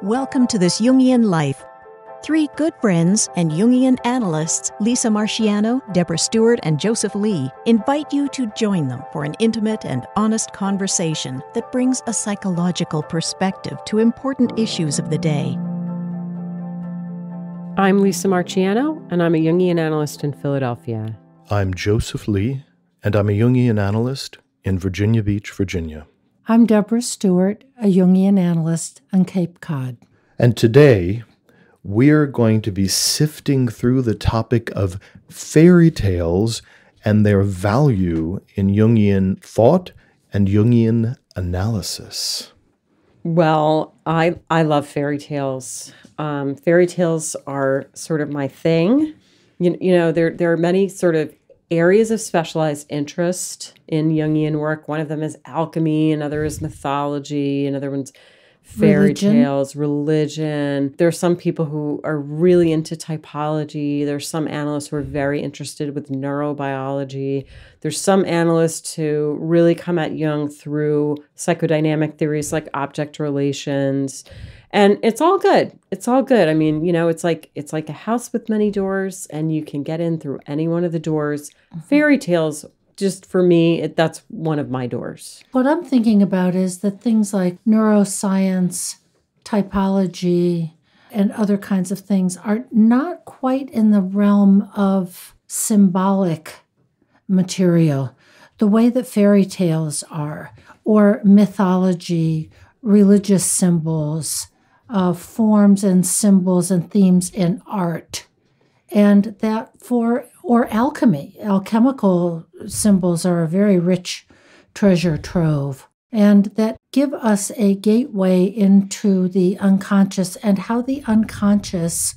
Welcome to This Jungian Life. Three good friends and Jungian analysts, Lisa Marciano, Deborah Stewart, and Joseph Lee, invite you to join them for an intimate and honest conversation that brings a psychological perspective to important issues of the day. I'm Lisa Marciano, and I'm a Jungian analyst in Philadelphia. I'm Joseph Lee, and I'm a Jungian analyst in Virginia Beach, Virginia. I'm Deborah Stewart, a Jungian analyst on Cape Cod. And today, we're going to be sifting through the topic of fairy tales and their value in Jungian thought and Jungian analysis. Well, I love fairy tales. Fairy tales are sort of my thing. You know, there are many sort of areas of specialized interest in Jungian work. One of them is alchemy, another is mythology, another one's fairy tales, religion. There are some people who are really into typology. There's some analysts who are very interested with neurobiology. There's some analysts who really come at Jung through psychodynamic theories like object relations. And it's all good. It's all good. I mean, you know, it's like a house with many doors, and you can get in through any one of the doors. Fairy tales, just for me, that's one of my doors. What I'm thinking about is that things like neuroscience, typology, and other kinds of things are not quite in the realm of symbolic material, the way that fairy tales are, or mythology, religious symbols, forms and symbols and themes in art. And that or alchemy. Alchemical symbols are a very rich treasure trove, and that give us a gateway into the unconscious and how the unconscious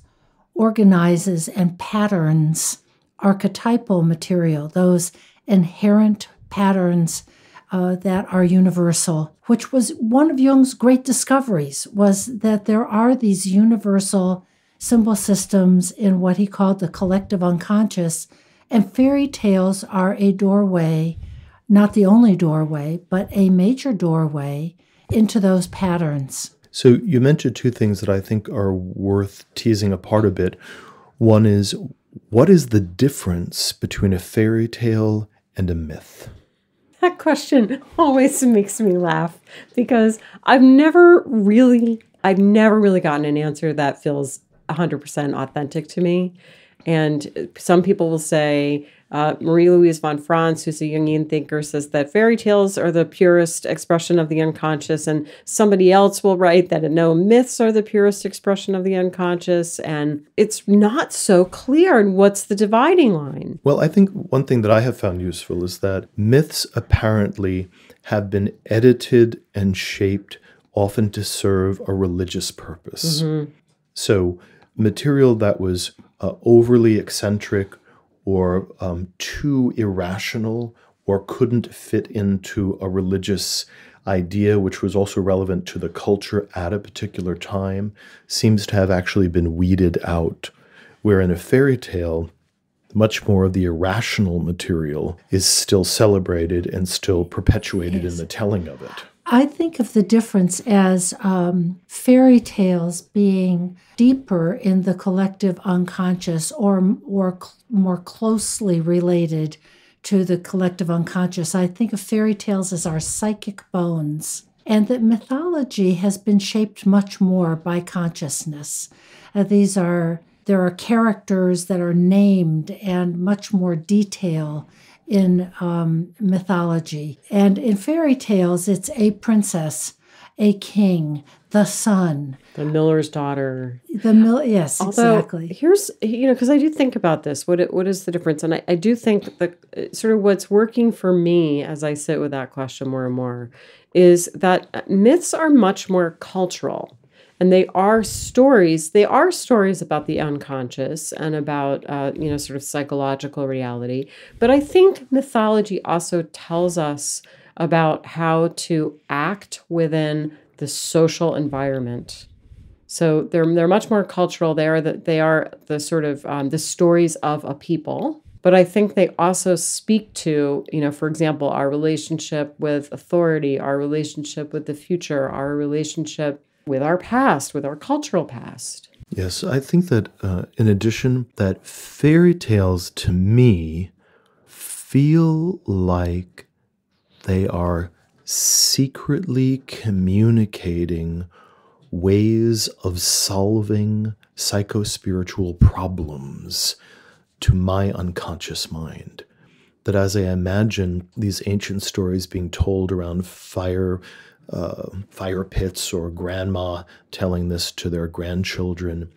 organizes and patterns archetypal material, those inherent patterns that are universal, which was one of Jung's great discoveries, was that there are these universal symbol systems in what he called the collective unconscious, and fairy tales are a doorway, not the only doorway, but a major doorway into those patterns. So you mentioned two things that I think are worth teasing apart a bit. One is, what is the difference between a fairy tale and a myth? That question always makes me laugh because I've never really gotten an answer that feels 100% authentic to me. And some people will say, Marie-Louise von Franz, who's a Jungian thinker, says that fairy tales are the purest expression of the unconscious. And somebody else will write that no, myths are the purest expression of the unconscious. And it's not so clear. And what's the dividing line? Well, I think one thing that I have found useful is that myths apparently have been edited and shaped often to serve a religious purpose. Mm-hmm. So material that was overly eccentric or too irrational or couldn't fit into a religious idea, which was also relevant to the culture at a particular time, seems to have actually been weeded out. Where in a fairy tale, much more of the irrational material is still celebrated and still perpetuated in the telling of it. I think of the difference as fairy tales being deeper in the collective unconscious or more closely related to the collective unconscious. I think of fairy tales as our psychic bones, and that mythology has been shaped much more by consciousness. There are characters that are named and much more detail in mythology. And in fairy tales, it's a princess, a king, the sun. The miller's daughter. Yes, Although, exactly. Here's, because I do think about this. What is the difference? And I do think that sort of what's working for me as I sit with that question more and more is that myths are much more cultural. And they are stories about the unconscious and about, sort of psychological reality. But I think mythology also tells us about how to act within the social environment. So they're much more cultural. They are the sort of the stories of a people. But I think they also speak to, for example, our relationship with authority, our relationship with the future, our relationship with our past, with our cultural past. Yes, I think that in addition, that fairy tales to me feel like they are secretly communicating ways of solving psychospiritual problems to my unconscious mind. That as I imagine these ancient stories being told around fire pits, or grandma telling this to their grandchildren,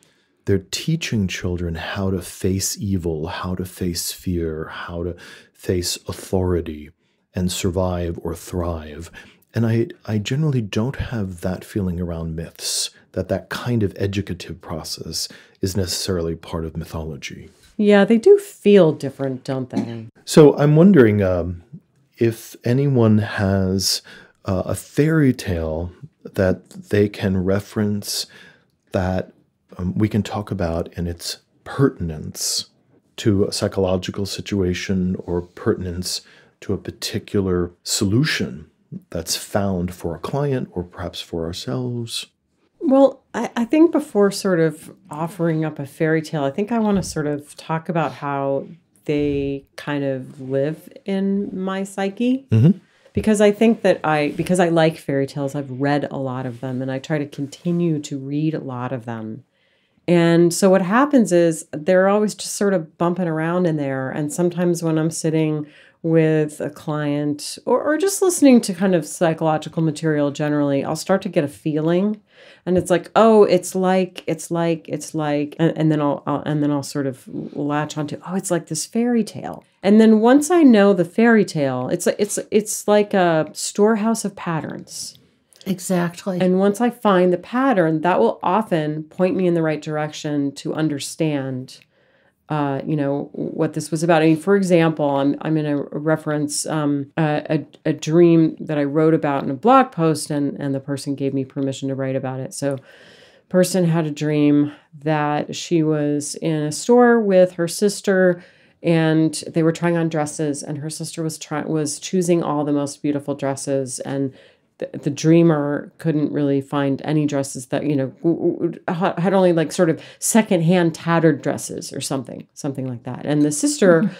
they're teaching children how to face evil, how to face fear, how to face authority and survive or thrive. And I generally don't have that feeling around myths, that kind of educative process is necessarily part of mythology. Yeah, they do feel different, don't they? So I'm wondering if anyone has a fairy tale that they can reference that we can talk about in its pertinence to a psychological situation or pertinence to a particular solution that's found for a client or perhaps for ourselves. Well, I think before sort of offering up a fairy tale, I think I want to sort of talk about how they kind of live in my psyche. Mm-hmm. Because I think that because I like fairy tales, I've read a lot of them, and I try to continue to read a lot of them. And so what happens is they're always just sort of bumping around in there. And sometimes when I'm sitting with a client or just listening to kind of psychological material generally, I'll start to get a feeling. And it's like, oh, it's like, and then I'll sort of latch onto, oh, it's like this fairy tale. And then once I know the fairy tale, it's like a storehouse of patterns. Exactly. And once I find the pattern, that will often point me in the right direction to understand, what this was about. I mean, for example, I'm going to reference a dream that I wrote about in a blog post, and the person gave me permission to write about it. So, person had a dream that she was in a store with her sister, and they were trying on dresses, and her sister was choosing all the most beautiful dresses, and the dreamer couldn't really find any dresses that, had only like sort of secondhand tattered dresses or something like that. And the sister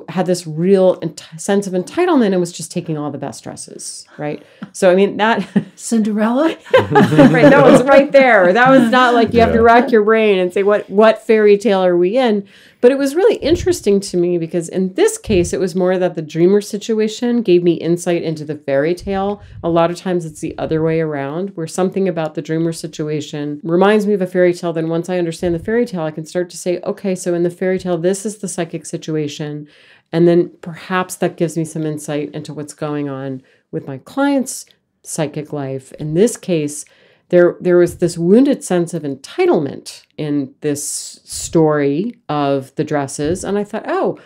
had this real sense of entitlement and was just taking all the best dresses, right? So, I mean, that... Cinderella? Right, that was right there. That was not like you have to rack your brain and say, what fairy tale are we in? But it was really interesting to me because in this case, it was more that the dreamer situation gave me insight into the fairy tale. A lot of times it's the other way around, where something about the dreamer situation reminds me of a fairy tale. Then once I understand the fairy tale, I can start to say, okay, so in the fairy tale, this is the psychic situation. And then perhaps that gives me some insight into what's going on with my client's psychic life. In this case, there was this wounded sense of entitlement in this story of the dresses. And I thought, oh,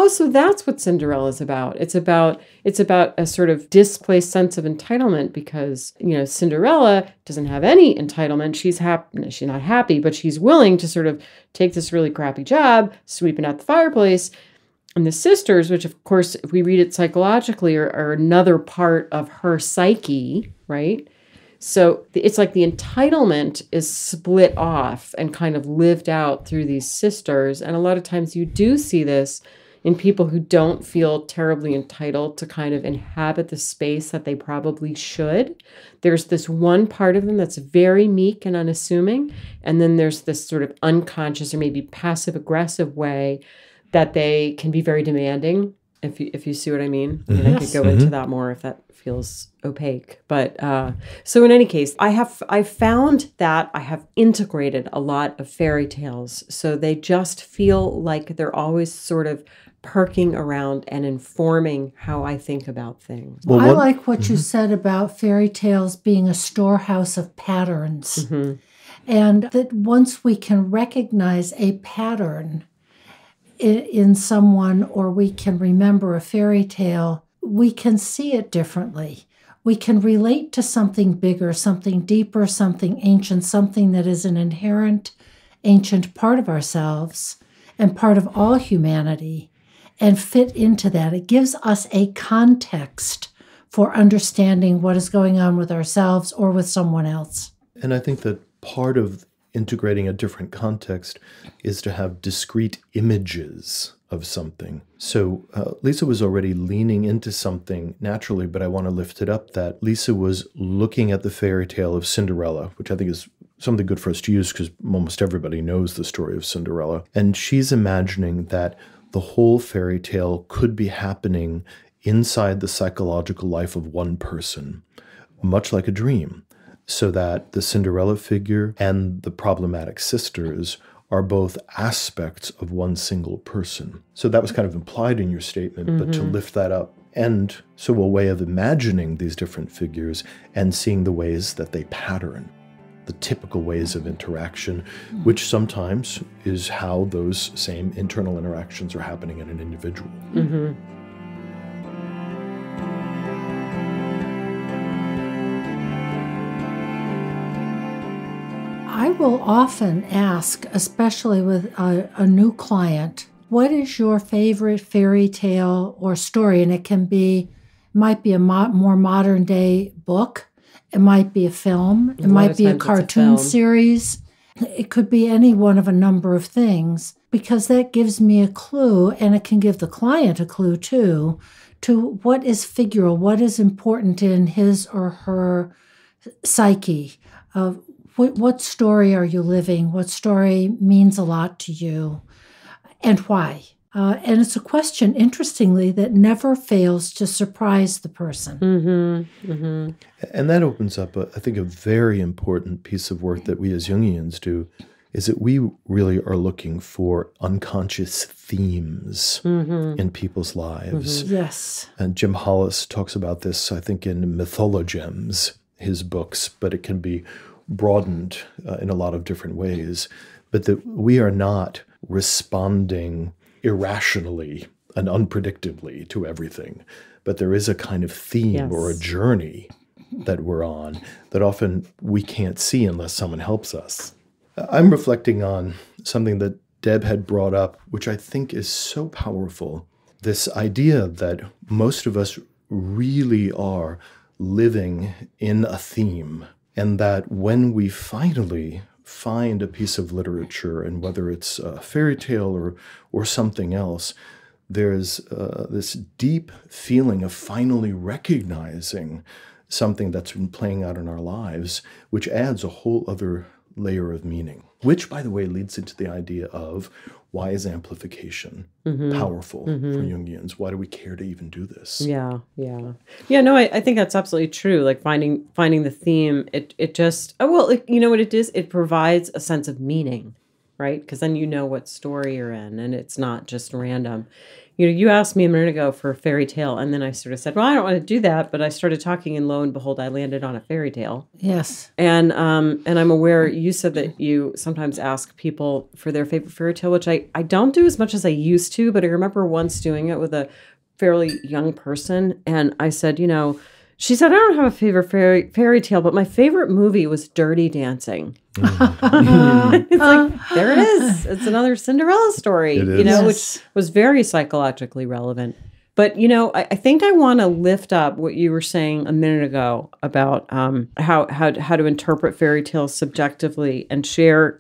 so that's what Cinderella is about. It's about a sort of displaced sense of entitlement because, Cinderella doesn't have any entitlement. She's not happy, but she's willing to sort of take this really crappy job, sweeping out the fireplace. And the sisters, which of course, if we read it psychologically, are another part of her psyche, right? So it's like the entitlement is split off and kind of lived out through these sisters. And a lot of times you do see this in people who don't feel terribly entitled to kind of inhabit the space that they probably should. There's this one part of them that's very meek and unassuming. And then there's this sort of unconscious or maybe passive aggressive way that they can be very demanding. If you see what I mean. I mean, I could go into that more if that feels opaque. But so in any case, I found that I have integrated a lot of fairy tales. So they just feel like they're always sort of perking around and informing how I think about things. Well, I like what you said about fairy tales being a storehouse of patterns. Mm-hmm. And that once we can recognize a pattern in someone, or we can remember a fairy tale, we can see it differently. We can relate to something bigger, something deeper, something ancient, something that is an inherent ancient part of ourselves and part of all humanity, and fit into that. It gives us a context for understanding what is going on with ourselves or with someone else. And I think that part of integrating a different context is to have discrete images of something. So Lisa was already leaning into something naturally, but I want to lift it up that Lisa was looking at the fairy tale of Cinderella, which I think is something good for us to use because almost everybody knows the story of Cinderella. And she's imagining that the whole fairy tale could be happening inside the psychological life of one person, much like a dream, so that the Cinderella figure and the problematic sisters are both aspects of one single person. So that was kind of implied in your statement, but to lift that up. And so a way of imagining these different figures and seeing the ways that they pattern, the typical ways of interaction, which sometimes is how those same internal interactions are happening in an individual. I will often ask, especially with a new client, what is your favorite fairy tale or story? And it might be a more modern day book. It might be a film. It might be a cartoon series. It could be any one of a number of things, because that gives me a clue, and it can give the client a clue too, to what is figural, what is important in his or her psyche. What story are you living? What story means a lot to you? And why? And it's a question, interestingly, that never fails to surprise the person. And that opens up, I think, a very important piece of work that we as Jungians do, is that we really are looking for unconscious themes in people's lives. Yes. And Jim Hollis talks about this, I think, in Mythologems, his books, but it can be broadened in a lot of different ways. But that we are not responding irrationally and unpredictably to everything, but there is a kind of theme or a journey that we're on that often we can't see unless someone helps us. I'm reflecting on something that Deb had brought up, which I think is so powerful. This idea that most of us really are living in a theme, and that when we finally find a piece of literature, and whether it's a fairy tale or something else, there's this deep feeling of finally recognizing something that's been playing out in our lives, which adds a whole other layer of meaning, which, by the way, leads into the idea of why is amplification powerful for Jungians? Why do we care to even do this? Yeah. No, I think that's absolutely true. Like finding the theme, it just, you know what it is? It provides a sense of meaning, right? Because then you know what story you're in, and it's not just random. You know, you asked me a minute ago for a fairy tale, and then I sort of said, well, I don't want to do that, but I started talking, and lo and behold, I landed on a fairy tale. Yes. And I'm aware you said that you sometimes ask people for their favorite fairy tale, which I don't do as much as I used to, but I remember once doing it with a fairly young person, and I said, she said, I don't have a favorite fairy tale, but my favorite movie was Dirty Dancing. It's like, there it is. It's another Cinderella story, which was very psychologically relevant. But, I think I want to lift up what you were saying a minute ago about how to interpret fairy tales subjectively and share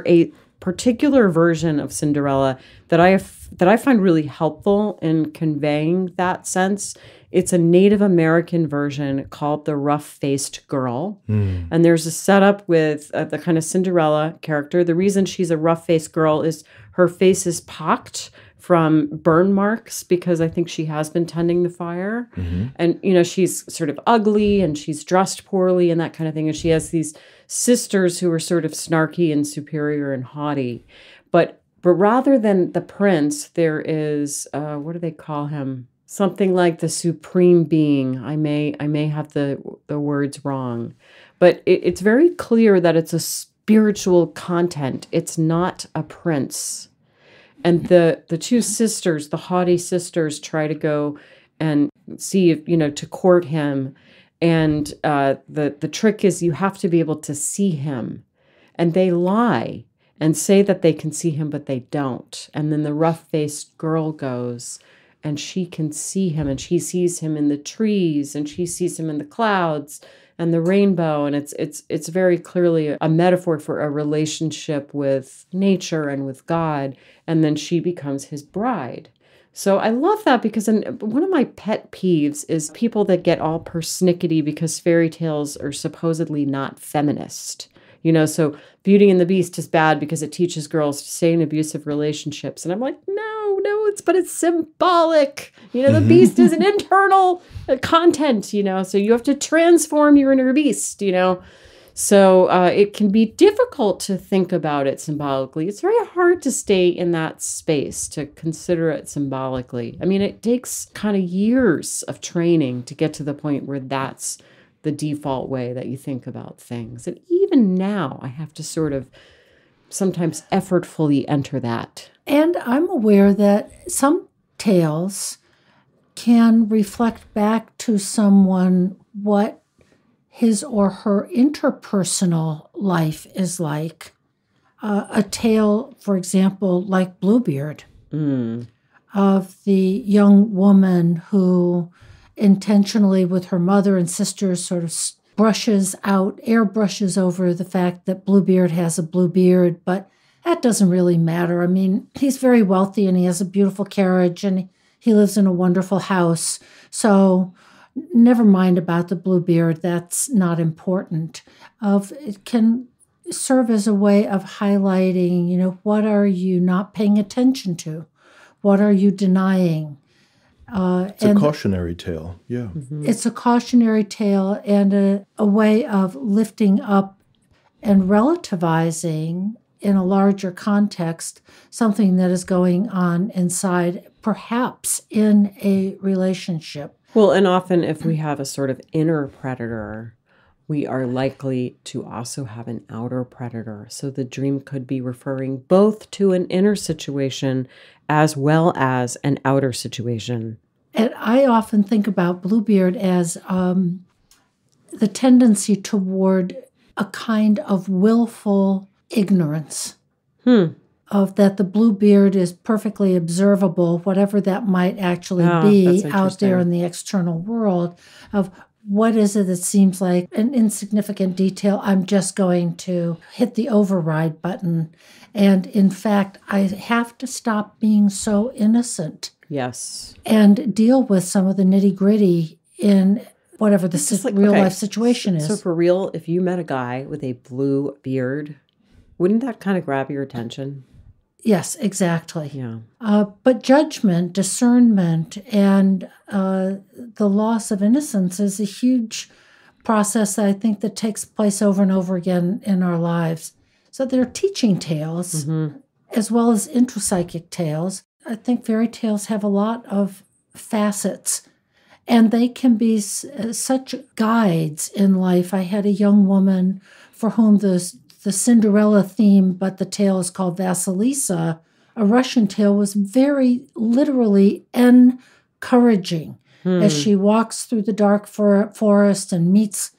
a particular version of Cinderella that I find really helpful in conveying that sense. It's a Native American version called The Rough-Faced Girl. And there's a setup with the kind of Cinderella character. The reason she's a rough-faced girl is her face is pocked from burn marks because I think she has been tending the fire. And, she's sort of ugly and she's dressed poorly and that kind of thing. And she has these sisters who are sort of snarky and superior and haughty. But rather than the prince, there is, what do they call him? Something like the supreme being. I may have the words wrong, but it's very clear that it's a spiritual content. It's not a prince. And the two sisters, the haughty sisters, try to go and see if, to court him. And the trick is you have to be able to see him. And they lie and say that they can see him, but they don't. And then the rough-faced girl goes, and she can see him, and she sees him in the trees, and she sees him in the clouds, and the rainbow, and it's very clearly a metaphor for a relationship with nature and with God, and then she becomes his bride. So I love that because one of my pet peeves is people that get all persnickety because fairy tales are supposedly not feminist. So Beauty and the Beast is bad because it teaches girls to stay in abusive relationships. And I'm like, no, but it's symbolic. The beast is an internal content, so you have to transform your inner beast, So it can be difficult to think about it symbolically. It's very hard to stay in that space, to consider it symbolically. I mean, it takes kind of years of training to get to the point where that's the default way that you think about things. And even now, I have to sort of sometimes effortfully enter that. And I'm aware that some tales can reflect back to someone what his or her interpersonal life is like. A tale, for example, like Bluebeard, of the young woman who intentionally with her mother and sisters sort of airbrushes over the fact that Bluebeard has a blue beard, but that doesn't really matter. I mean, he's very wealthy and he has a beautiful carriage and he lives in a wonderful house. So never mind about the blue beard. That's not important. It can serve as a way of highlighting, what are you not paying attention to? What are you denying? It's a cautionary tale, yeah. Mm-hmm. It's a cautionary tale and a way of lifting up and relativizing in a larger context something that is going on inside, perhaps in a relationship. Well, and often if we have a sort of inner predator, we are likely to also have an outer predator. So the dream could be referring both to an inner situation as well as an outer situation. And I often think about Bluebeard as the tendency toward a kind of willful ignorance. Of that the blue beard is perfectly observable, whatever that might actually be out there in the external world, of what is it that seems like an insignificant detail. I'm just going to hit the override button. And in fact, I have to stop being so innocent. Yes. And deal with some of the nitty gritty in whatever the real life situation is. So for real, if you met a guy with a blue beard, wouldn't that kind of grab your attention? Yes, exactly. Yeah. But judgment, discernment, and the loss of innocence is a huge process that I think that takes place over and over again in our lives. So they're teaching tales as well as intrapsychic tales. I think fairy tales have a lot of facets, and they can be such guides in life. I had a young woman for whom the Cinderella theme, but the tale is called Vassilisa, a Russian tale, was very literally encouraging as she walks through the dark forest and meets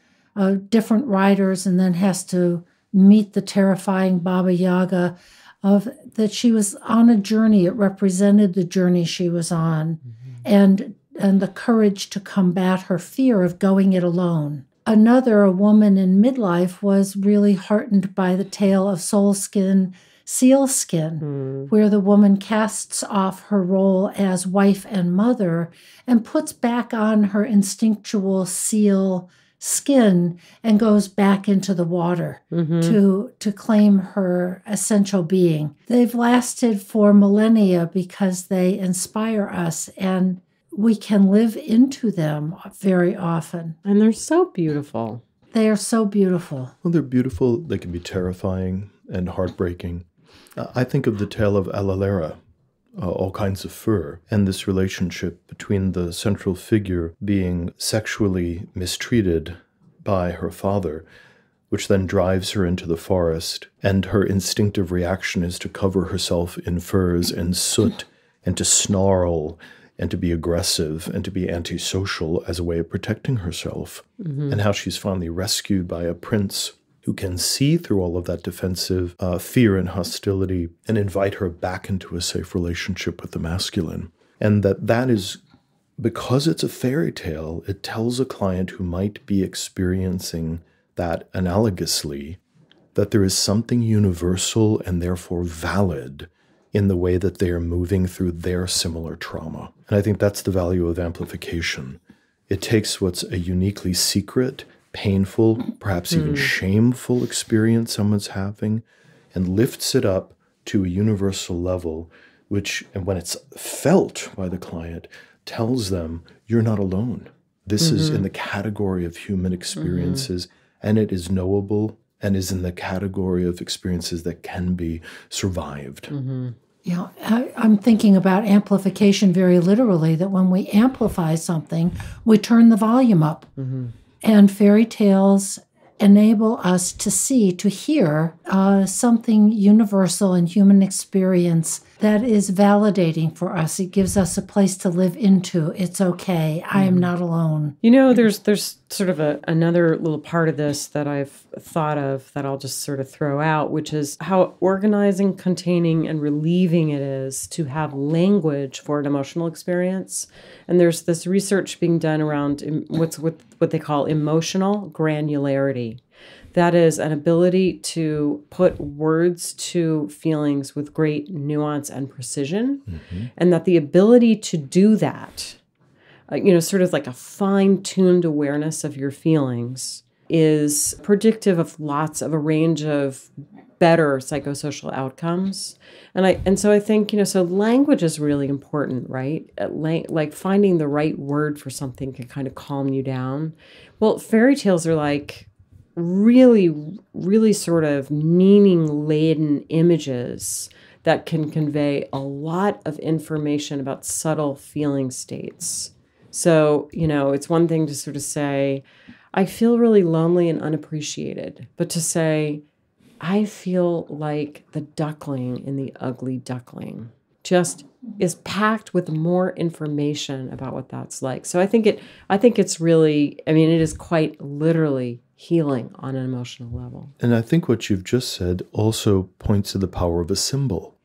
different riders and then has to meet the terrifying Baba Yaga, that she was on a journey. It represented the journey she was on and the courage to combat her fear of going it alone. Another, a woman in midlife, was really heartened by the tale of Soulskin, Sealskin, where the woman casts off her role as wife and mother and puts back on her instinctual seal skin and goes back into the water to claim her essential being. They've lasted for millennia because they inspire us, and we can live into them very often. And they're so beautiful. They are so beautiful. Well, they're beautiful. They can be terrifying and heartbreaking. I think of the Tale of Ala Lera, All Kinds of Fur, and this relationship between the central figure being sexually mistreated by her father, which then drives her into the forest, and her instinctive reaction is to cover herself in furs and soot and to snarl and to be aggressive and to be antisocial as a way of protecting herself, and how she's finally rescued by a prince who can see through all of that defensive fear and hostility and invite her back into a safe relationship with the masculine. And that is because it's a fairy tale, it tells a client who might be experiencing that analogously that there is something universal and therefore valid in the way that they are moving through their similar trauma. And I think that's the value of amplification. It takes what's a uniquely secret, painful, perhaps even shameful experience someone's having and lifts it up to a universal level, which, and when it's felt by the client, tells them, you're not alone. This is in the category of human experiences, and it is knowable and is in the category of experiences that can be survived. Yeah, I'm thinking about amplification very literally, that when we amplify something, we turn the volume up. And fairy tales enable us to see, to hear something universal in human experience that is validating for us. It gives us a place to live into. It's okay. I am not alone. You know, there's sort of another little part of this that I've thought of that I'll just sort of throw out, which is how organizing, containing, and relieving it is to have language for an emotional experience. And there's this research being done around what they call emotional granularity. That is an ability to put words to feelings with great nuance and precision. And that the ability to do that, sort of like a fine-tuned awareness of your feelings, is predictive of a range of better psychosocial outcomes. And so I think, so language is really important, right? Like finding the right word for something can kind of calm you down. Well, fairy tales are like really, really sort of meaning-laden images that can convey a lot of information about subtle feeling states. So, it's one thing to sort of say, I feel really lonely and unappreciated, but to say, I feel like the duckling in The Ugly Duckling just is packed with more information about what that's like. So I think it's really, it is quite literally healing on an emotional level. And I think what you've just said also points to the power of a symbol.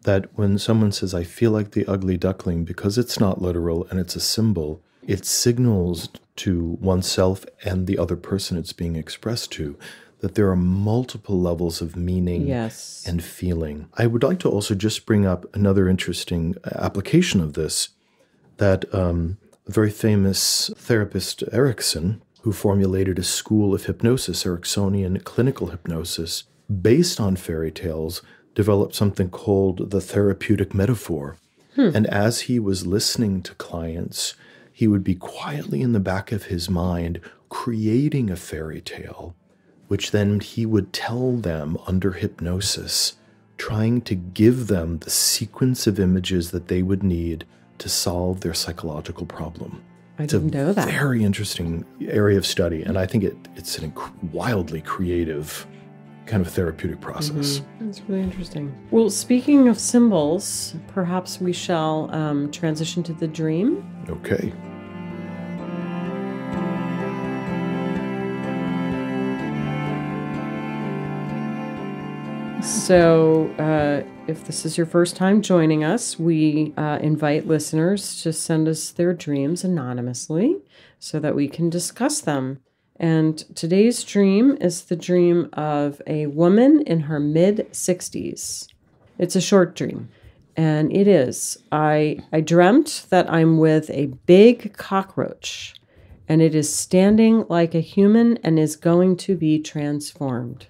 That when someone says, I feel like the ugly duckling, because it's not literal and it's a symbol, it signals to oneself and the other person it's being expressed to that there are multiple levels of meaning and feeling. I would like to also just bring up another interesting application of this, that a very famous therapist, Erickson, who formulated a school of hypnosis, Ericksonian clinical hypnosis, based on fairy tales, developed something called the Therapeutic Metaphor. And as he was listening to clients, he would be quietly in the back of his mind creating a fairy tale, which then he would tell them under hypnosis, trying to give them the sequence of images that they would need to solve their psychological problem. I didn't know that. It's a very interesting area of study, and I think it's a wildly creative kind of therapeutic process. That's really interesting. Well, speaking of symbols, perhaps we shall transition to the dream. Okay. So if this is your first time joining us, we invite listeners to send us their dreams anonymously so that we can discuss them. And today's dream is the dream of a woman in her mid-60s. It's a short dream. And it is, I dreamt that I'm with a big cockroach, and it is standing like a human and is going to be transformed.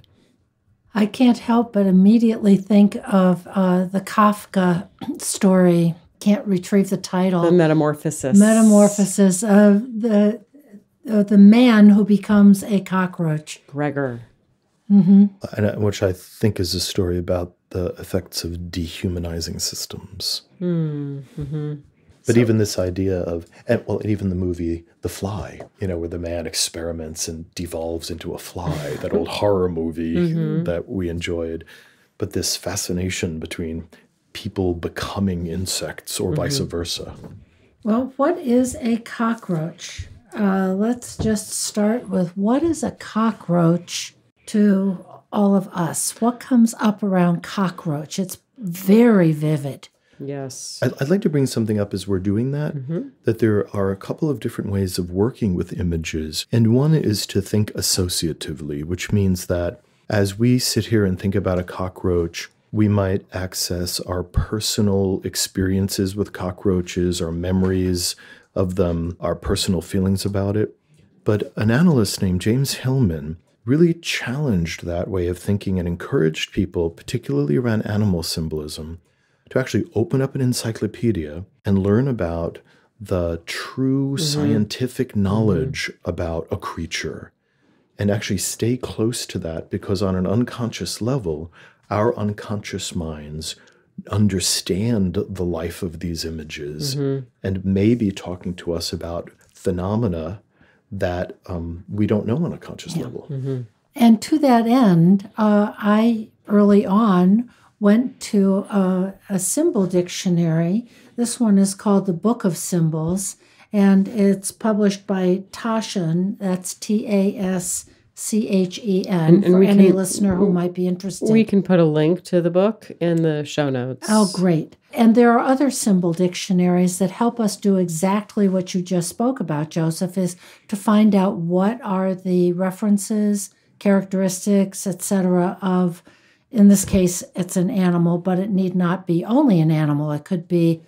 I can't help but immediately think of the Kafka story. Can't retrieve the title. The Metamorphosis. Metamorphosis of the man who becomes a cockroach. Gregor. And, which I think is a story about the effects of dehumanizing systems. But even this idea of, and even the movie The Fly, where the man experiments and devolves into a fly, that old horror movie that we enjoyed. But this fascination between people becoming insects or vice versa. Well, what is a cockroach? Let's just start with, what is a cockroach to all of us? What comes up around cockroach? It's very vivid. Yes. I'd like to bring something up as we're doing that, that there are a couple of different ways of working with images. And one is to think associatively, which means that as we sit here and think about a cockroach, we might access our personal experiences with cockroaches, our memories of them, our personal feelings about it. But an analyst named James Hillman really challenged that way of thinking and encouraged people, particularly around animal symbolism, to actually open up an encyclopedia and learn about the true scientific knowledge about a creature and actually stay close to that, because on an unconscious level, our unconscious minds understand the life of these images and may be talking to us about phenomena that we don't know on a conscious level. And to that end, I early on went to a symbol dictionary. This one is called the Book of Symbols, and it's published by Taschen. That's Taschen, for any listener who might be interested. We can put a link to the book in the show notes. Oh, great. And there are other symbol dictionaries that help us do exactly what you just spoke about, Joseph, is to find out what are the references, characteristics, etc. of, in this case, it's an animal, but it need not be only an animal. It could be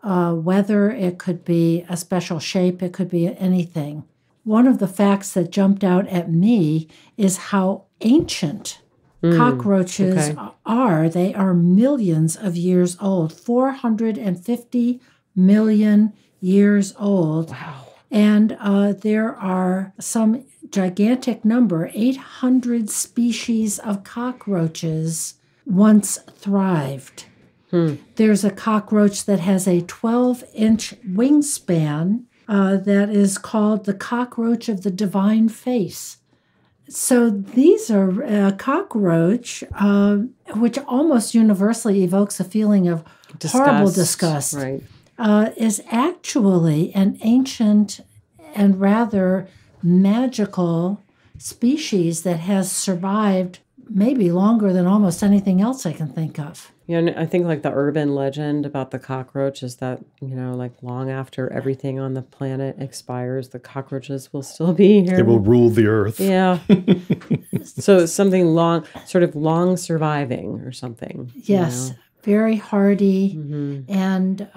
weather, it could be a special shape, it could be anything. One of the facts that jumped out at me is how ancient cockroaches are. They are millions of years old, 450 million years old. Wow. And there are some gigantic number, 800 species of cockroaches once thrived. There's a cockroach that has a 12-inch wingspan that is called the cockroach of the divine face. So these are a cockroach, which almost universally evokes a feeling of horrible disgust, right. Is actually an ancient and rather magical species that has survived maybe longer than almost anything else I can think of. Yeah, and I think like the urban legend about the cockroach is that, like long after everything on the planet expires, the cockroaches will still be here. They will rule the earth. Yeah. So it's something long surviving or something. Yes, very hardy and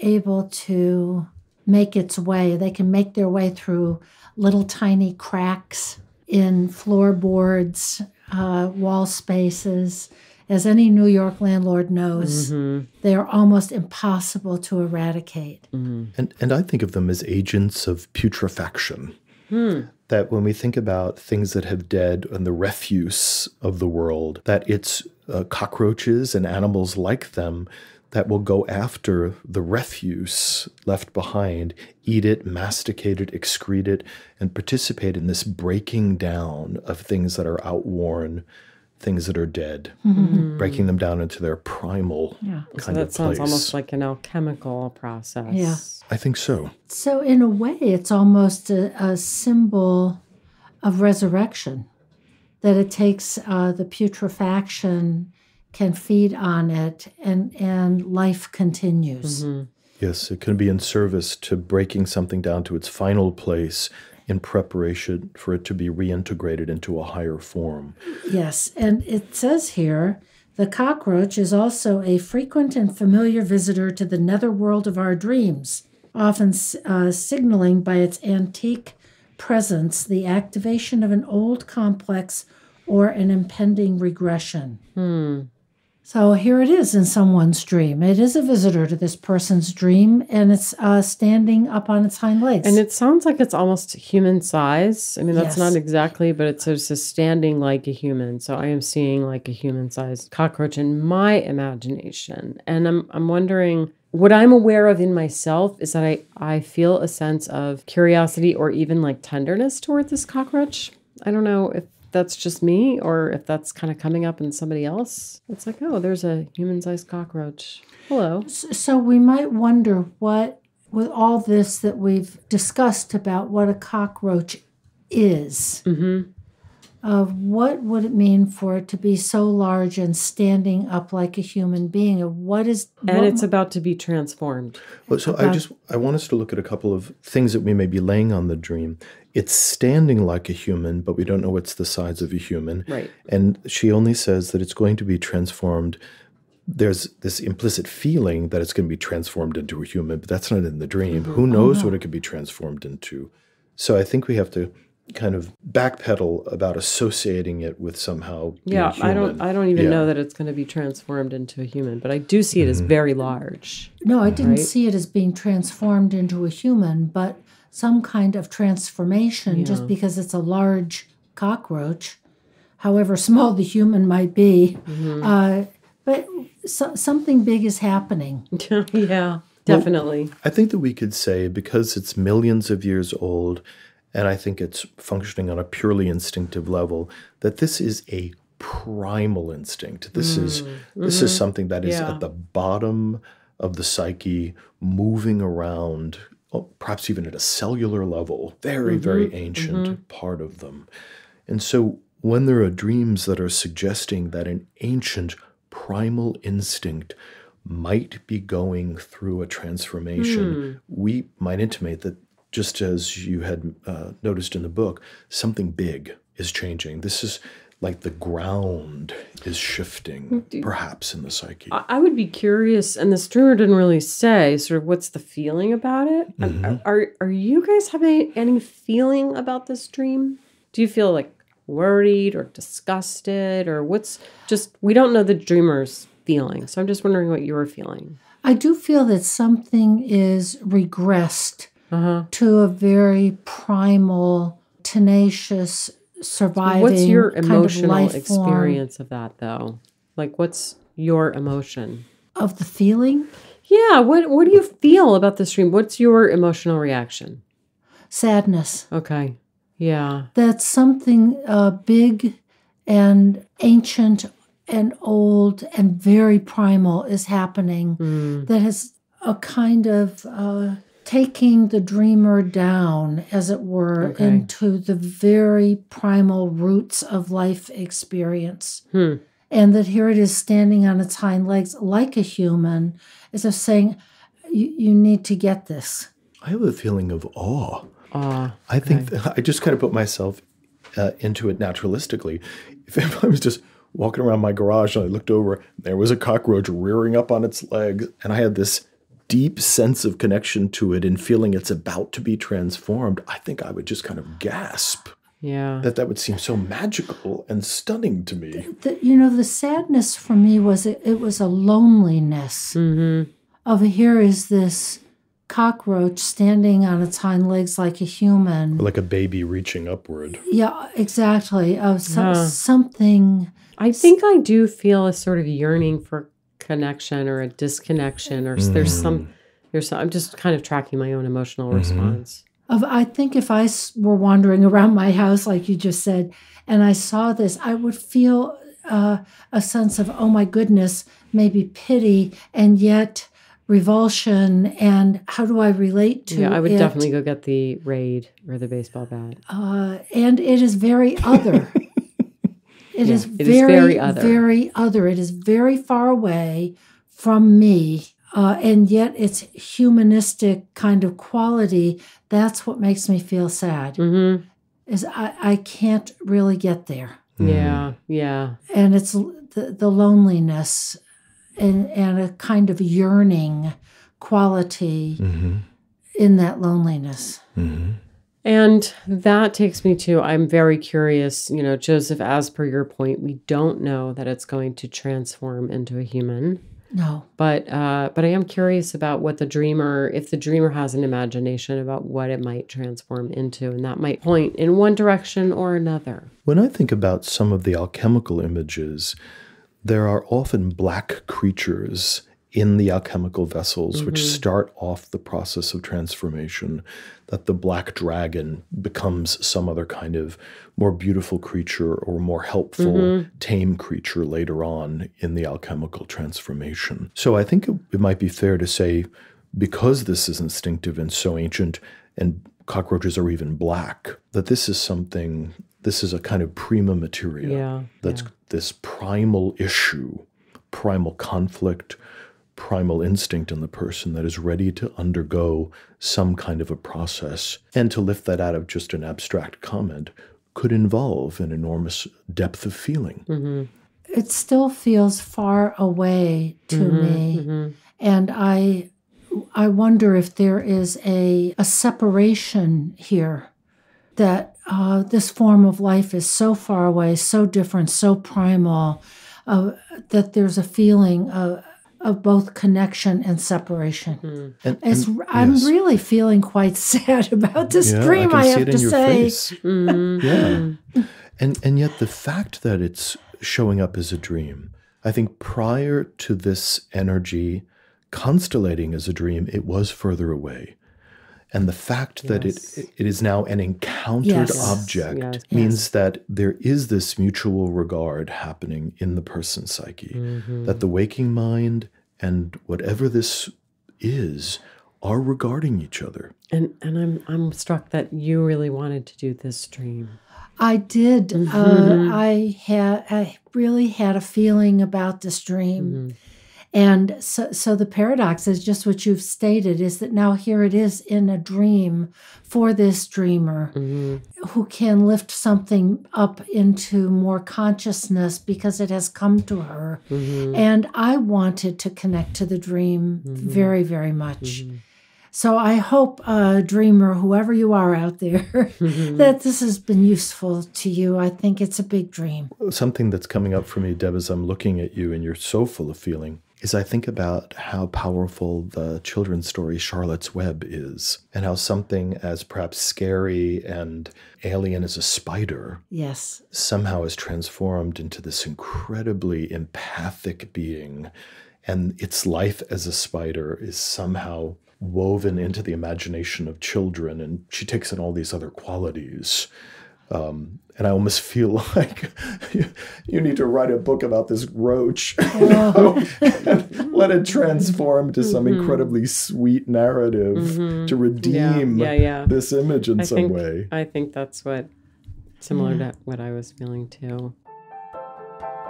able to make its way. They can make their way through little tiny cracks in floorboards, wall spaces. As any New York landlord knows, they are almost impossible to eradicate. And I think of them as agents of putrefaction. That when we think about things that have dead and the refuse of the world, that it's cockroaches and animals like them that will go after the refuse left behind, eat it, masticate it, excrete it, and participate in this breaking down of things that are outworn, things that are dead, breaking them down into their primal kind of place. So that sounds almost like an alchemical process. Yeah. I think so. So in a way, it's almost a symbol of resurrection, that it takes the putrefaction, can feed on it, and life continues. Yes, it can be in service to breaking something down to its final place in preparation for it to be reintegrated into a higher form. Yes, and it says here, the cockroach is also a frequent and familiar visitor to the netherworld of our dreams, often signaling by its antique presence the activation of an old complex or an impending regression. So here it is in someone's dream. It is a visitor to this person's dream, and it's standing up on its hind legs. And it sounds like it's almost human size. I mean, that's Yes. not exactly, but it's just standing like a human. So I am seeing like a human-sized cockroach in my imagination. And I'm wondering, what I'm aware of in myself is that I feel a sense of curiosity or even like tenderness toward this cockroach. I don't know if that's just me or if that's kind of coming up in somebody else. It's like, oh, there's a human-sized cockroach. Hello. So we might wonder what, with all this that we've discussed about what a cockroach is, of what would it mean for it to be so large and standing up like a human being? Of and it's about to be transformed. Well, so I want us to look at a couple of things that we may be laying on the dream. It's standing like a human, but we don't know what's the size of a human. Right. And she only says that it's going to be transformed. There's this implicit feeling that it's going to be transformed into a human, but that's not in the dream. Who knows what it could be transformed into? So I think we have to kind of backpedal about associating it with somehow being human. I don't even know that it's going to be transformed into a human, but I do see it as very large. No, I didn't see it as being transformed into a human, but some kind of transformation just because it's a large cockroach, however small the human might be. But something big is happening. Yeah, definitely. Well, I think that we could say, because it's millions of years old, and I think it's functioning on a purely instinctive level, that this is a primal instinct. This is something that is at the bottom of the psyche, moving around, perhaps even at a cellular level, very, very ancient part of them. And so when there are dreams that are suggesting that an ancient primal instinct might be going through a transformation, we might intimate that, just as you had noticed in the book, something big is changing. This is like the ground is shifting, perhaps, in the psyche. I would be curious, and the streamer didn't really say sort of what's the feeling about it. Are you guys having any feeling about this dream? Do you feel like worried or disgusted, or we don't know the dreamer's feeling, so I'm just wondering what you're feeling. I do feel that something is regressed to a very primal, tenacious, surviving What's your kind emotional of life experience of that, though? Like, what's your emotion? Of the feeling? Yeah, what do you feel about this dream? What's your emotional reaction? Sadness. Okay, yeah. That something big and ancient and old and very primal is happening that has a kind of taking the dreamer down, as it were, into the very primal roots of life experience. And that here it is standing on its hind legs like a human, as if saying, you need to get this. I have a feeling of awe. I think that I just kind of put myself into it naturalistically. If I was just walking around my garage and I looked over, there was a cockroach rearing up on its legs, and I had this deep sense of connection to it and feeling it's about to be transformed, I think I would just kind of gasp. Yeah. That would seem so magical and stunning to me. The sadness for me was it was a loneliness of here is this cockroach standing on its hind legs like a human. Like a baby reaching upward. Yeah, exactly. Something. I think I do feel a sort of yearning for connection or a disconnection, or there's some. I'm just kind of tracking my own emotional response. I think if I were wandering around my house, like you just said, and I saw this, I would feel a sense of, oh my goodness, maybe pity, and yet revulsion, and how do I relate to it? Yeah, I would definitely go get the raid or the baseball bat. And it is very other. It is very other. Very other. It is very far away from me, and yet its humanistic kind of quality, that's what makes me feel sad, is I can't really get there. Yeah, yeah. And it's the loneliness and a kind of yearning quality in that loneliness. And that takes me to, I'm very curious, Joseph, as per your point, we don't know that it's going to transform into a human. No. But I am curious about what if the dreamer has an imagination about what it might transform into, and that might point in one direction or another. When I think about some of the alchemical images, there are often black creatures in the alchemical vessels which start off the process of transformation, that the black dragon becomes some other kind of more beautiful creature or more helpful, tame creature later on in the alchemical transformation. So I think it might be fair to say, because this is instinctive and so ancient, and cockroaches are even black, that this is something this is a kind of prima materia. That's this primal issue, primal conflict, primal instinct in the person that is ready to undergo some kind of a process. And to lift that out of just an abstract comment could involve an enormous depth of feeling. Mm-hmm. It still feels far away to me. And I wonder if there is a separation here, that this form of life is so far away, so different, so primal, that there's a feeling of both connection and separation. I'm really feeling quite sad about this dream, I have to say. And yet the fact that it's showing up as a dream, I think prior to this energy constellating as a dream, it was further away. And the fact that it is now an encountered object means that there is this mutual regard happening in the person's psyche, that the waking mind and whatever this is are regarding each other. And I'm struck that you really wanted to do this dream. I did. I really had a feeling about this dream. And so the paradox is just what you've stated, is that now here it is in a dream for this dreamer who can lift something up into more consciousness because it has come to her. And I wanted to connect to the dream very, very much. So I hope, dreamer, whoever you are out there, that this has been useful to you. I think it's a big dream. Something that's coming up for me, Deb, as I'm looking at you and you're so full of feeling, is I think about how powerful the children's story Charlotte's Web is, and how something as perhaps scary and alien as a spider somehow is transformed into this incredibly empathic being, and its life as a spider is somehow woven into the imagination of children, and she takes in all these other qualities. And I almost feel like you need to write a book about this roach, and let it transform to some incredibly sweet narrative to redeem this image in some way. I think that's similar to what I was feeling too.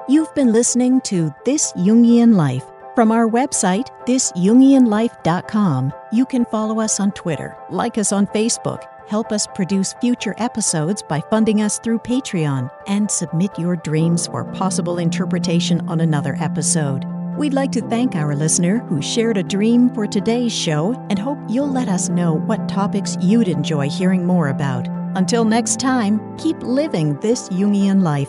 You've been listening to This Jungian Life. From our website, thisjungianlife.com, you can follow us on Twitter, like us on Facebook, help us produce future episodes by funding us through Patreon, and submit your dreams for possible interpretation on another episode. We'd like to thank our listener who shared a dream for today's show and hope you'll let us know what topics you'd enjoy hearing more about. Until next time, keep living this Jungian life.